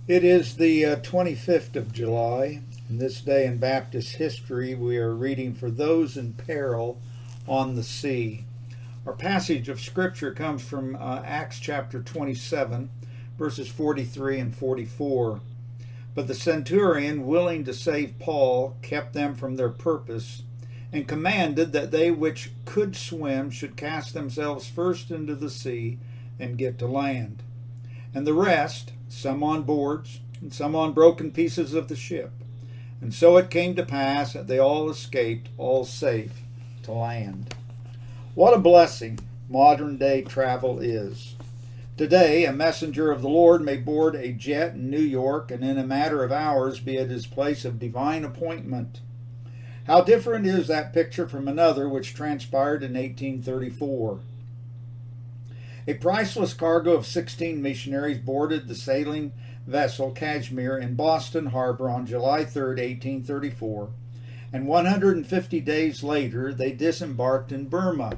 It is the 25th of July, and this day in Baptist history we are reading for those in peril on the sea. Our passage of Scripture comes from Acts chapter 27, verses 43 and 44. But the centurion, willing to save Paul, kept them from their purpose, and commanded that they which could swim should cast themselves first into the sea and get to land, and the rest, some on boards, and some on broken pieces of the ship. And so it came to pass that they all escaped, all safe, to land. What a blessing modern day travel is. Today, a messenger of the Lord may board a jet in New York and in a matter of hours be at his place of divine appointment. How different is that picture from another which transpired in 1834. A priceless cargo of 16 missionaries boarded the sailing vessel Kashmir in Boston Harbor on July 3, 1834, and 150 days later they disembarked in Burma.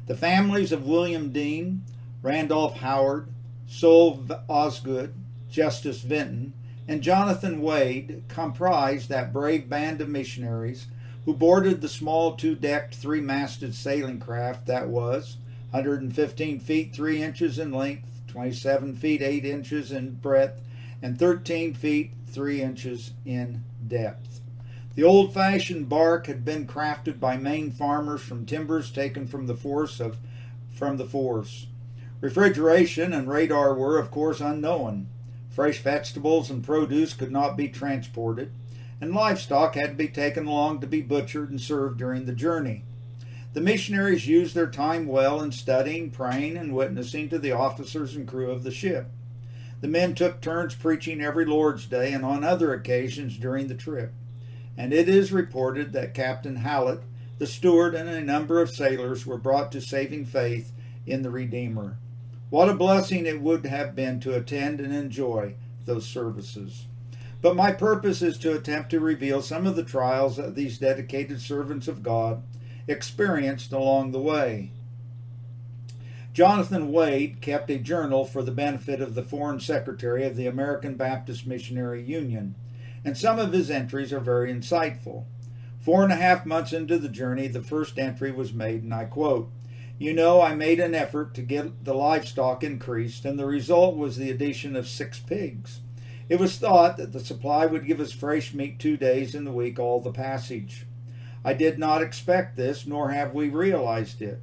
The families of William Dean, Randolph Howard, Sol Osgood, Justice Vinton, and Jonathan Wade comprised that brave band of missionaries who boarded the small two-decked, three-masted sailing craft that was 115 feet 3 inches in length, 27 feet 8 inches in breadth, and 13 feet 3 inches in depth. The old-fashioned bark had been crafted by Maine farmers from timbers taken from the forest. Refrigeration and radar were, of course, unknown. Fresh vegetables and produce could not be transported, and livestock had to be taken along to be butchered and served during the journey. The missionaries used their time well in studying, praying, and witnessing to the officers and crew of the ship. The men took turns preaching every Lord's Day and on other occasions during the trip, and it is reported that Captain Hallett, the steward, and a number of sailors were brought to saving faith in the Redeemer. What a blessing it would have been to attend and enjoy those services. But my purpose is to attempt to reveal some of the trials that these dedicated servants of God experienced along the way. Jonathan Wade kept a journal for the benefit of the Foreign Secretary of the American Baptist Missionary Union, and some of his entries are very insightful. 4.5 months into the journey, the first entry was made, and I quote, "You know, I made an effort to get the livestock increased, and the result was the addition of 6 pigs. It was thought that the supply would give us fresh meat 2 days in the week all the passage. I did not expect this, nor have we realized it.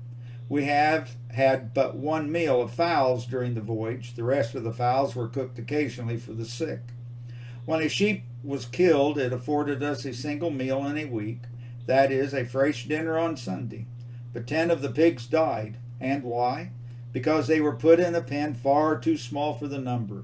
We have had but 1 meal of fowls during the voyage. The rest of the fowls were cooked occasionally for the sick. When a sheep was killed, it afforded us a single meal in a week, that is, a fresh dinner on Sunday. But 10 of the pigs died. And why? Because they were put in a pen far too small for the number.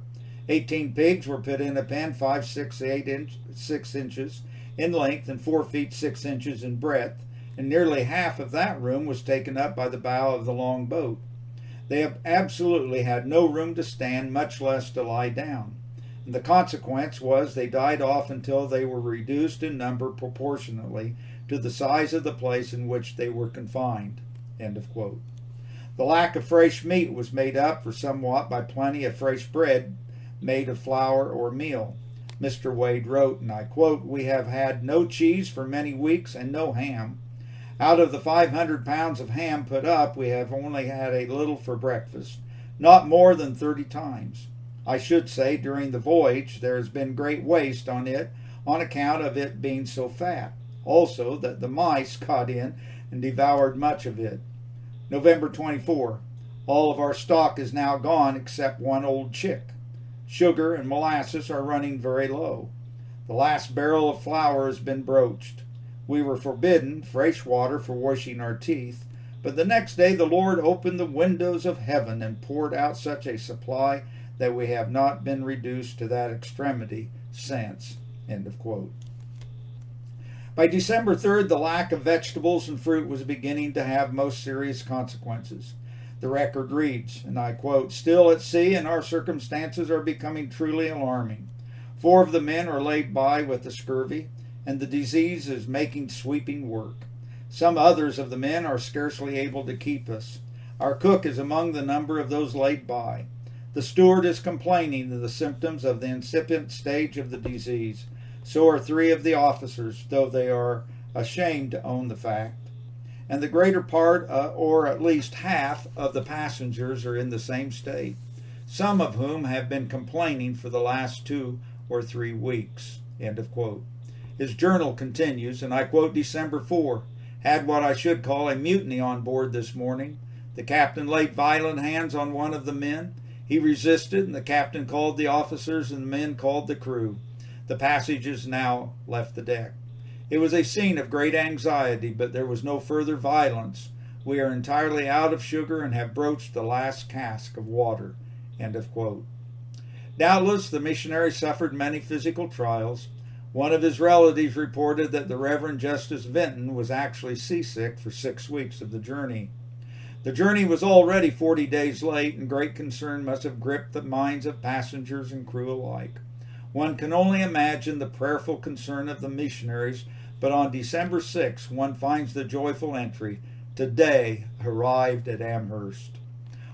18 pigs were put in a pen 6 inches in length and 4 feet 6 inches in breadth, and nearly half of that room was taken up by the bow of the long boat. They have absolutely had no room to stand, much less to lie down. And the consequence was they died off until they were reduced in number proportionately to the size of the place in which they were confined." End of quote. The lack of fresh meat was made up for somewhat by plenty of fresh bread made of flour or meal. Mr. Wade wrote, and I quote, "We have had no cheese for many weeks and no ham. Out of the 500 pounds of ham put up, we have only had a little for breakfast, not more than 30 times. I should say during the voyage there has been great waste on it on account of it being so fat. Also that the mice got in and devoured much of it." November 24. "All of our stock is now gone except 1 old chick. Sugar and molasses are running very low. The last barrel of flour has been broached. We were forbidden fresh water for washing our teeth, but the next day the Lord opened the windows of heaven and poured out such a supply that we have not been reduced to that extremity since." End of quote. By December 3rd, the lack of vegetables and fruit was beginning to have most serious consequences. The record reads, and I quote, "Still at sea, and our circumstances are becoming truly alarming. 4 of the men are laid by with the scurvy, and the disease is making sweeping work. Some others of the men are scarcely able to keep us. Our cook is among the number of those laid by. The steward is complaining of the symptoms of the incipient stage of the disease. So are 3 of the officers, though they are ashamed to own the fact. And the greater part, or at least half, of the passengers are in the same state, some of whom have been complaining for the last 2 or 3 weeks. End of quote. His journal continues, and I quote December 4, "Had what I should call a mutiny on board this morning. The captain laid violent hands on one of the men. He resisted, and the captain called the officers, and the men called the crew. The passengers now left the deck. It was a scene of great anxiety, but there was no further violence. We are entirely out of sugar and have broached the last cask of water." End of quote. Doubtless the missionary suffered many physical trials. One of his relatives reported that the Reverend Justice Vinton was actually seasick for 6 weeks of the journey. The journey was already 40 days late, and great concern must have gripped the minds of passengers and crew alike. One can only imagine the prayerful concern of the missionaries, but on December 6, one finds the joyful entry, "Today arrived at Amherst."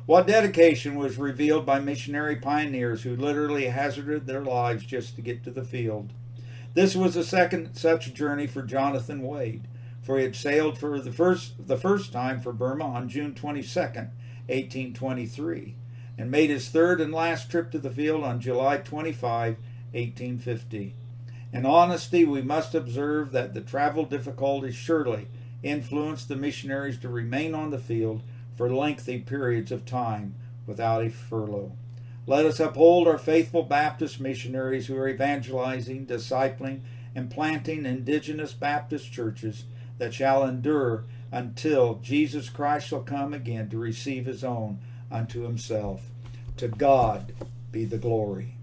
What dedication was revealed by missionary pioneers who literally hazarded their lives just to get to the field. This was the second such journey for Jonathan Wade, for he had sailed for the first time for Burma on June 22, 1823, and made his third and last trip to the field on July 25, 1850. In honesty, we must observe that the travel difficulties surely influenced the missionaries to remain on the field for lengthy periods of time without a furlough. Let us uphold our faithful Baptist missionaries who are evangelizing, discipling, and planting indigenous Baptist churches that shall endure until Jesus Christ shall come again to receive his own unto himself. To God be the glory.